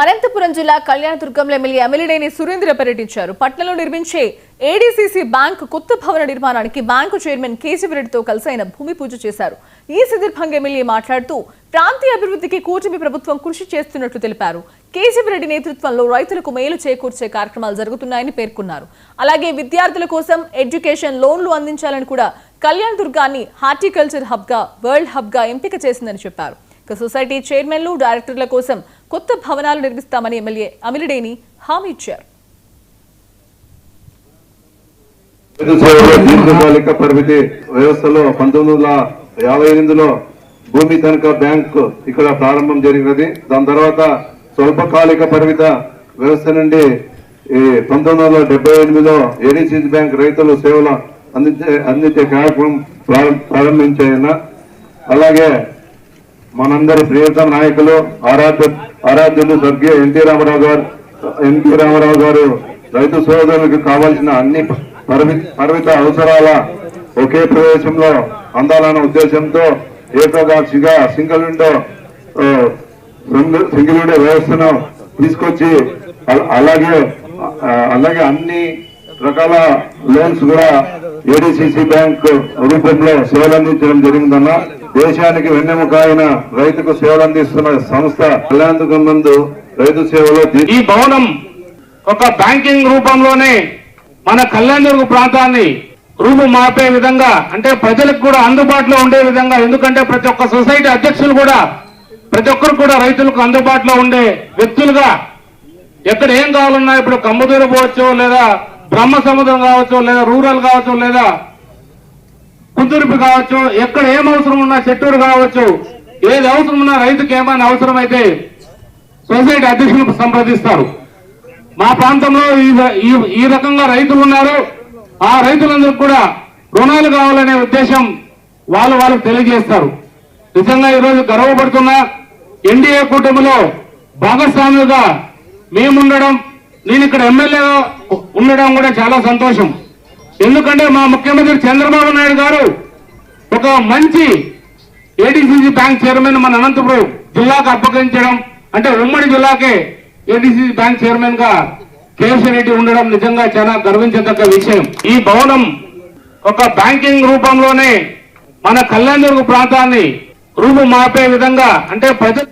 అనంతపురం జిల్లా కళ్యాణదుర్గంలో ఎమ్మెల్యే అమిలినేని సురేంద్ర పర్యటించారు. పట్నంలో నిర్మించే ఏడీసీసీ బ్యాంకు కొత్త భవన నిర్మాణానికి బ్యాంకు చైర్మన్ కేశవరెడ్డితో కలిసి ఆయన భూమి పూజ చేశారు. ఈ సందర్భంగా ఎమ్మెల్యే మాట్లాడుతూ ప్రాంతీయ అభివృద్ధికి కూటమి ప్రభుత్వం కృషి చేస్తున్నట్లు తెలిపారు. కేశవరెడ్డి నేతృత్వంలో రైతులకు మేలు చేకూర్చే కార్యక్రమాలు జరుగుతున్నాయని పేర్కొన్నారు. అలాగే విద్యార్థుల కోసం ఎడ్యుకేషన్ లోన్లు అందించాలని కూడా కళ్యాణదుర్గాన్ని హార్టికల్చర్ హబ్ గా వరల్డ్ హబ్ గా ఎంపిక చేసిందని చెప్పారు. సొసైటీ చైర్మన్లు డైరెక్టర్ల కోసం కొత్త భవనాలు నిర్మిస్తామని ఎమ్మెల్యే అమిలినేని హామీ ఇచ్చారు. దీర్ఘకాలిక పరిమితి వ్యవస్థలో 1958లో భూమి తనఖా బ్యాంక్ ఇక్కడ ప్రారంభం జరిగినది. దాని తర్వాత స్వల్పకాలిక పరిమిత వ్యవస్థ నుండి 1978లో ఏడీసీసీ బ్యాంక్ రైతులు సేవలు అందించే కార్యక్రమం ప్రారంభించాయన్న. అలాగే మనందరి ప్రియతమ నాయకులు ఆరాధ్యులు స్వర్గీయ ఎన్టీ రామారావు గారు రైతు సోదరులకు కావాల్సిన అన్ని పరిమిత అవసరాల ఒకే ప్రదేశంలో అందాలన్న ఉద్దేశంతో ఏకగాక్షిగా సింగిల్ విండో వ్యవస్థను తీసుకొచ్చి అలాగే అన్ని రకాల లోన్స్ కూడా ఏడీసీసీ బ్యాంక్ రూపంలో సేవలు అందించడం జరిగిందన్న. దేశానికి వెన్నెముక అయిన రైతుకు సేవలు అందిస్తున్న సంస్థ కళ్యాణదుర్గం నందు రైతు సేవలో ఈ భవనం ఒక బ్యాంకింగ్ రూపంలోనే మన కళ్యాణదుర్గ ప్రాంతాన్ని రూపు మార్పే విధంగా, అంటే ప్రజలకు కూడా అందుబాటులో ఉండే విధంగా, ఎందుకంటే ప్రతి ఒక్క సొసైటీ అధ్యక్షులు కూడా ప్రతి ఒక్కరు కూడా రైతులకు అందుబాటులో ఉండే వ్యక్తులుగా ఎక్కడ ఏం కావాలన్నా ఇప్పుడు కమ్మదూరు పోవచ్చు, లేదా బ్రహ్మ సముద్రం కావచ్చు, లేదా రూరల్ కావచ్చు, లేదా కుదురుపు కావచ్చు, ఎక్కడ ఏం అవసరం ఉన్నా చెట్టూరు కావచ్చు, ఏది అవసరం ఉన్నా రైతుకి ఏమైనా అవసరం అయితే సొసైటీ అధ్యక్షులు సంప్రదిస్తారు. మా ప్రాంతంలో ఈ రకంగా రైతులు ఉన్నారు. ఆ రైతులందరూ కూడా రుణాలు కావాలనే ఉద్దేశం వాళ్ళకు తెలియజేస్తారు. నిజంగా ఈరోజు గర్వపడుతున్నా ఎన్డీఏ కూటమిలో భాగస్వాములుగా మేముండడం, నేను ఇక్కడ ఎమ్మెల్యేగా ఉండడం కూడా చాలా సంతోషం. ఎందుకంటే మా ముఖ్యమంత్రి చంద్రబాబు నాయుడు గారు ఒక మంచి ఏడీసీసీ బ్యాంక్ చైర్మన్ మన అనంతపురం జిల్లాకు అప్పగించడం, అంటే ఉమ్మడి జిల్లాకే ఏడీసీసీ బ్యాంక్ చైర్మన్ గా కేశవరెడ్డి ఉండడం నిజంగా చాలా గర్వించదగ్గ విషయం. ఈ భవనం ఒక బ్యాంకింగ్ రూపంలోనే మన కళ్యాణదుర్గ ప్రాంతాన్ని రూపు మార్పే విధంగా, అంటే ప్రజలు